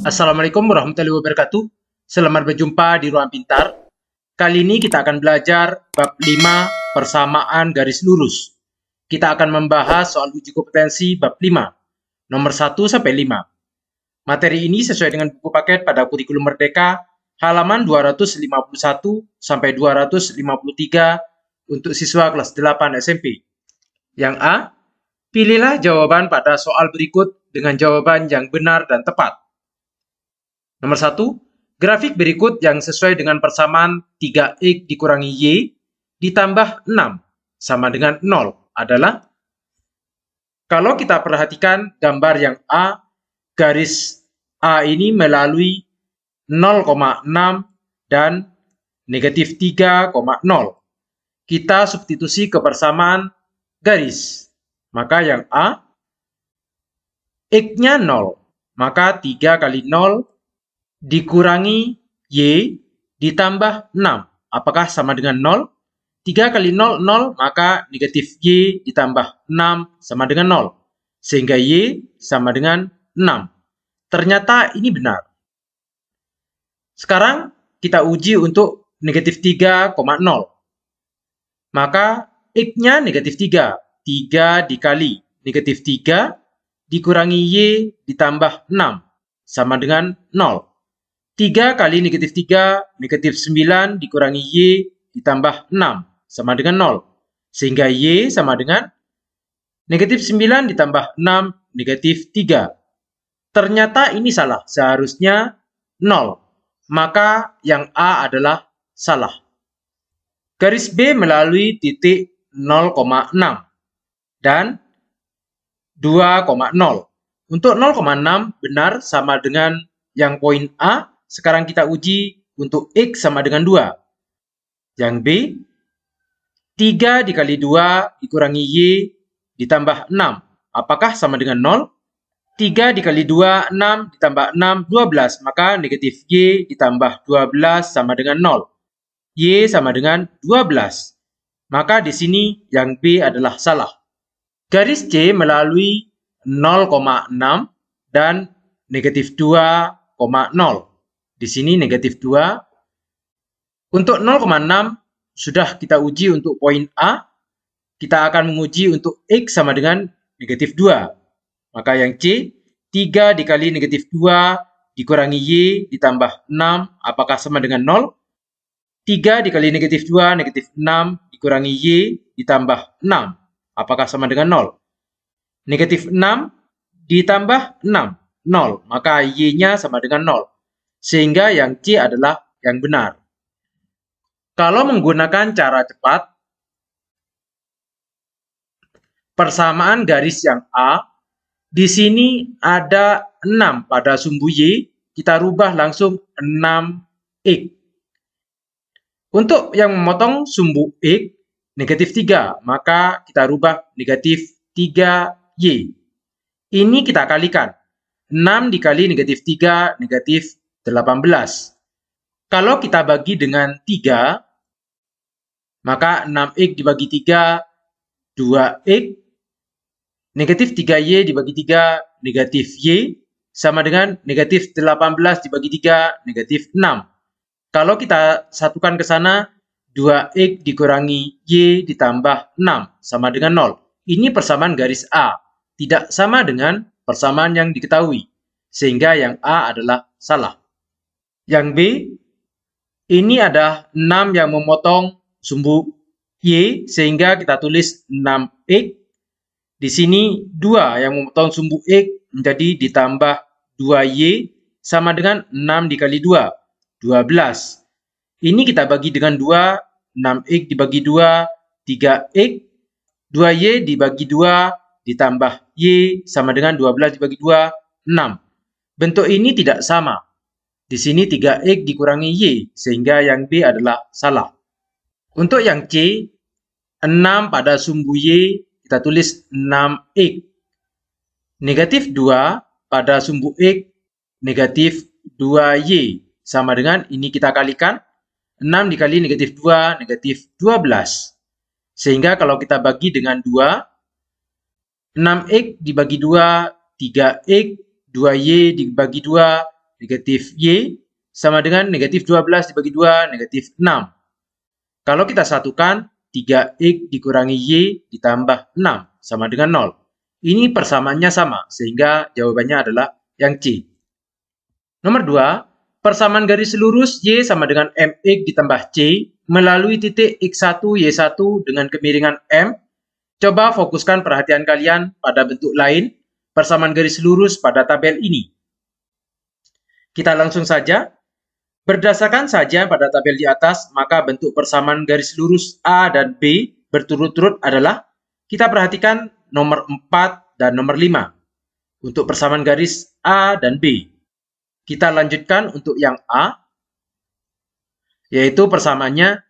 Assalamualaikum warahmatullahi wabarakatuh. Selamat berjumpa di Ruang Pintar. Kali ini kita akan belajar bab 5 persamaan garis lurus. Kita akan membahas soal uji kompetensi bab 5, nomor 1 sampai 5. Materi ini sesuai dengan buku paket pada kurikulum Merdeka, halaman 251 sampai 253 untuk siswa kelas 8 SMP. Yang A, pilihlah jawaban pada soal berikut dengan jawaban yang benar dan tepat. Nomor 1, grafik berikut yang sesuai dengan persamaan 3x dikurangi y ditambah 6 sama dengan 0 adalah, kalau kita perhatikan gambar yang A, garis A ini melalui 0,6 dan negatif 3,0. Kita substitusi ke persamaan garis. Maka yang A, x-nya 0. Maka 3 kali 0 dikurangi y ditambah 6. Apakah sama dengan 0? 3 kali 0, 0, maka negatif y ditambah 6 sama dengan 0. Sehingga y sama dengan 6. Ternyata ini benar. Sekarang kita uji untuk negatif 3,0. Maka x-nya negatif 3. 3 dikali negatif 3 dikurangi y ditambah 6 sama dengan 0. 3 kali negatif 3, negatif 9 dikurangi y ditambah 6 sama dengan 0. Sehingga y sama dengan negatif 9 ditambah 6, negatif 3. Ternyata ini salah, seharusnya 0. Maka yang A adalah salah. Garis B melalui titik 0,6 dan 2,0. Untuk 0,6 benar sama dengan yang poin A. Sekarang kita uji untuk x sama dengan 2. Yang B, 3 dikali 2 dikurangi y ditambah 6. Apakah sama dengan 0? 3 dikali 2, 6 ditambah 6, 12. Maka negatif y ditambah 12 sama dengan 0. Y sama dengan 12. Maka di sini yang B adalah salah. Garis C melalui 0,6 dan negatif 2,0. Di sini negatif 2. Untuk 0,6 sudah kita uji untuk poin A. Kita akan menguji untuk x sama dengan negatif 2. Maka yang C, 3 dikali negatif 2 dikurangi y ditambah 6. Apakah sama dengan 0? 3 dikali negatif 2, negatif 6 dikurangi y ditambah 6. Apakah sama dengan 0? Negatif 6 ditambah 6, 0. Maka y-nya sama dengan 0. Sehingga yang C adalah yang benar. Kalau menggunakan cara cepat, persamaan garis yang A, di sini ada 6 pada sumbu Y, kita rubah langsung 6x. Untuk yang memotong sumbu X, negatif 3, maka kita rubah negatif 3Y. Ini kita kalikan. 6 dikali negatif 3, negatif 18. Kalau kita bagi dengan 3, maka 6x dibagi 3, 2x. Negatif 3y dibagi 3, negatif y, sama dengan negatif 18 dibagi 3, negatif 6. Kalau kita satukan ke sana, 2x dikurangi y ditambah 6, sama dengan 0. Ini persamaan garis A, tidak sama dengan persamaan yang diketahui. Sehingga yang A adalah salah. Yang B, ini ada 6 yang memotong sumbu Y, sehingga kita tulis 6x. Di sini 2 yang memotong sumbu X menjadi ditambah 2Y sama dengan 6 dikali 2, 12. Ini kita bagi dengan 2, 6x dibagi 2, 3x. 2y dibagi 2 ditambah y sama dengan 12 dibagi 2, 6. Bentuk ini tidak sama. Di sini 3x dikurangi y, sehingga yang B adalah salah. Untuk yang C, 6 pada sumbu y, kita tulis 6x. Negatif 2 pada sumbu x, negatif 2y. Sama dengan ini kita kalikan. 6 dikali negatif 2, negatif 12. Sehingga kalau kita bagi dengan 2, 6x dibagi 2, 3x, 2y dibagi 2, negatif Y sama dengan negatif 12 dibagi 2, negatif 6. Kalau kita satukan, 3X dikurangi Y ditambah 6 sama dengan 0. Ini persamaannya sama, sehingga jawabannya adalah yang C. Nomor 2, persamaan garis lurus Y sama dengan MX ditambah C melalui titik X1, Y1 dengan kemiringan M. Coba fokuskan perhatian kalian pada bentuk lain persamaan garis lurus pada tabel ini. Kita langsung saja. Berdasarkan saja pada tabel di atas, maka bentuk persamaan garis lurus A dan B berturut-turut adalah, kita perhatikan nomor 4 dan nomor 5 untuk persamaan garis A dan B. Kita lanjutkan untuk yang A, yaitu persamaannya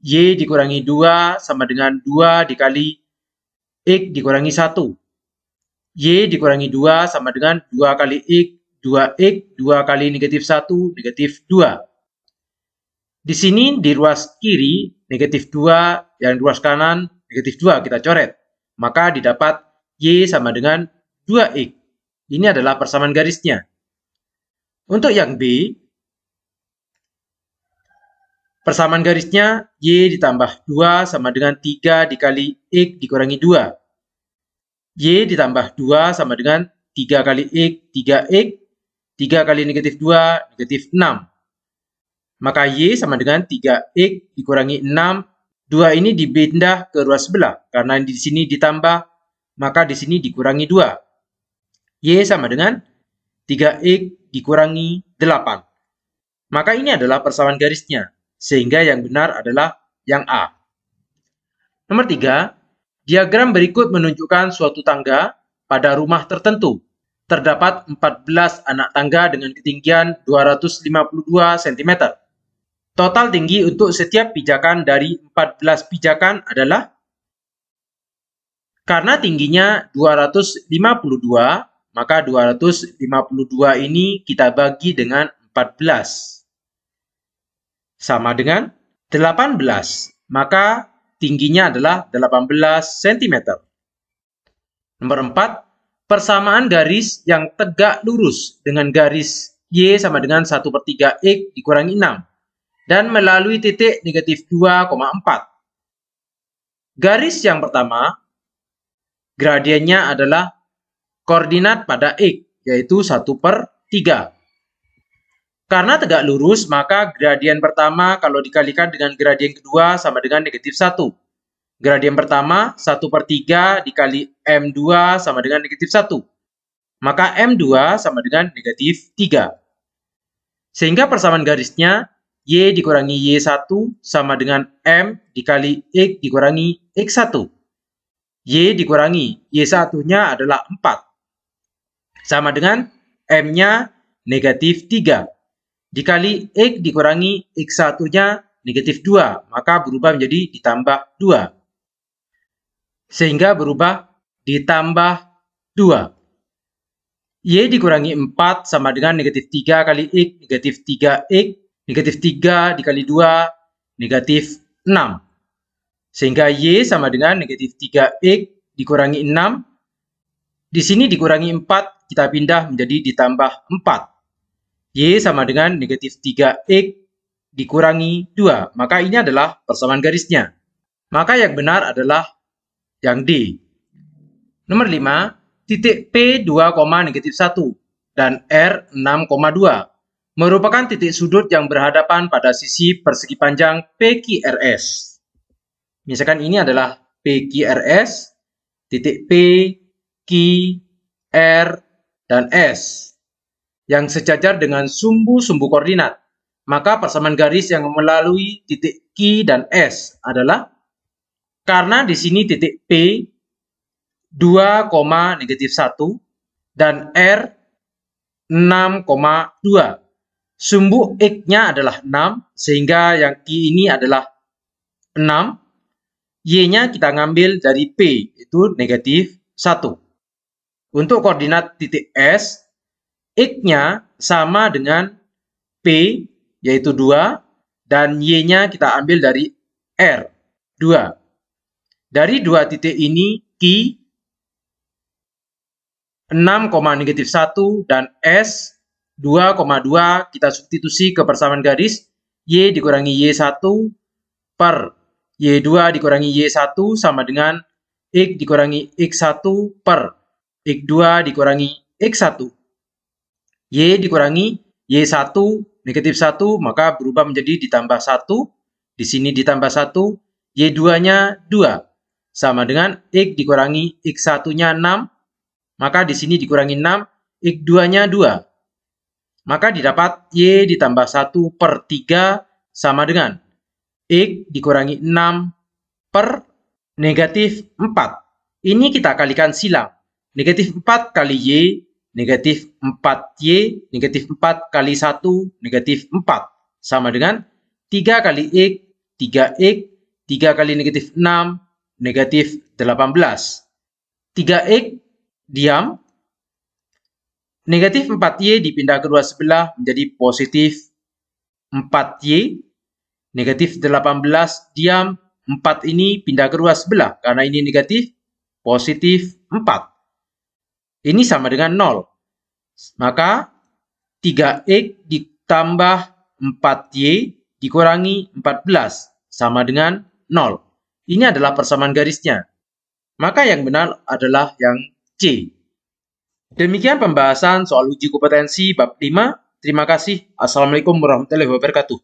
Y dikurangi 2 sama dengan 2 dikali X dikurangi 1. Y dikurangi 2 sama dengan 2 kali X, 2X, 2 kali negatif 1, negatif 2. Di sini di ruas kiri, negatif 2, yang di ruas kanan, negatif 2 kita coret. Maka didapat Y sama dengan 2X. Ini adalah persamaan garisnya. Untuk yang B, persamaan garisnya Y ditambah 2 sama dengan 3 dikali X dikurangi 2. Y ditambah 2 sama dengan 3 kali X, 3X, 3 kali negatif 2, negatif 6. Maka Y sama dengan 3X dikurangi 6. 2 ini dipindah ke ruas sebelah. Karena di sini ditambah, maka di sini dikurangi 2. Y sama dengan 3X dikurangi 8. Maka ini adalah persamaan garisnya. Sehingga yang benar adalah yang A. Nomor 3. Diagram berikut menunjukkan suatu tangga pada rumah tertentu. Terdapat 14 anak tangga dengan ketinggian 252 cm. Total tinggi untuk setiap pijakan dari 14 pijakan adalah, karena tingginya 252, maka 252 ini kita bagi dengan 14. Sama dengan 18, maka tingginya adalah 18 cm. Nomor 4, persamaan garis yang tegak lurus dengan garis Y sama dengan 1/3X dikurangi 6. Dan melalui titik negatif 2,4. Garis yang pertama, gradiennya adalah koordinat pada X, yaitu 1/3. Karena tegak lurus, maka gradien pertama kalau dikalikan dengan gradien kedua sama dengan negatif 1. Gradien pertama, 1/3 dikali M2 sama dengan negatif 1. Maka M2 sama dengan negatif 3. Sehingga persamaan garisnya, Y dikurangi Y1 sama dengan M dikali X dikurangi X1. Y dikurangi Y1-nya adalah 4. Sama dengan M-nya negatif 3. Dikali X dikurangi X1-nya negatif 2. Maka berubah menjadi ditambah 2. Sehingga berubah ditambah 2. Y dikurangi 4 sama dengan negatif 3 kali X, negatif 3X. Negatif 3 dikali 2, negatif 6. Sehingga Y sama dengan negatif 3X dikurangi 6. Di sini dikurangi 4, kita pindah menjadi ditambah 4. Y sama dengan negatif 3X dikurangi 2. Maka ini adalah persamaan garisnya. Maka yang benar adalah yang D. Nomor 5, titik P 2,-1 dan R 6,2. Merupakan titik sudut yang berhadapan pada sisi persegi panjang PQRS. Misalkan ini adalah PQRS, titik P, Q, R, dan S yang sejajar dengan sumbu-sumbu koordinat. Maka persamaan garis yang melalui titik Q dan S adalah, karena di sini titik P 2,-1 dan R 6,2. Sumbu X-nya adalah 6, sehingga yang Q ini adalah 6. Y-nya kita ngambil dari P, itu negatif 1. Untuk koordinat titik S, X-nya sama dengan P, yaitu 2, dan Y-nya kita ambil dari R, 2. Dari dua titik ini, Q 6,-1 dan S 2,2 kita substitusi ke persamaan garis. Y dikurangi Y1 per Y2 dikurangi Y1 sama dengan X dikurangi X1 per X2 dikurangi X1. Y dikurangi Y1 negatif 1 maka berubah menjadi ditambah 1. Di sini ditambah 1. Y2-nya 2 sama dengan X dikurangi X1-nya 6. Maka di sini dikurangi 6. X2-nya 2. Maka didapat Y ditambah 1 per 3 sama dengan X dikurangi 6 per negatif 4. Ini kita kalikan silang. Negatif 4 kali Y, negatif 4Y, negatif 4 kali 1, negatif 4. Sama dengan 3 kali X, 3X, 3 kali negatif 6, negatif 18. 3X diam. Negatif 4Y dipindah kedua sebelah menjadi positif 4Y. Negatif 18 diam. 4 ini pindah kedua sebelah. Karena ini negatif, positif 4. Ini sama dengan 0. Maka 3X ditambah 4Y dikurangi 14. Sama dengan 0. Ini adalah persamaan garisnya. Maka yang benar adalah yang C. Demikian pembahasan soal uji kompetensi bab 5. Terima kasih. Assalamualaikum warahmatullahi wabarakatuh.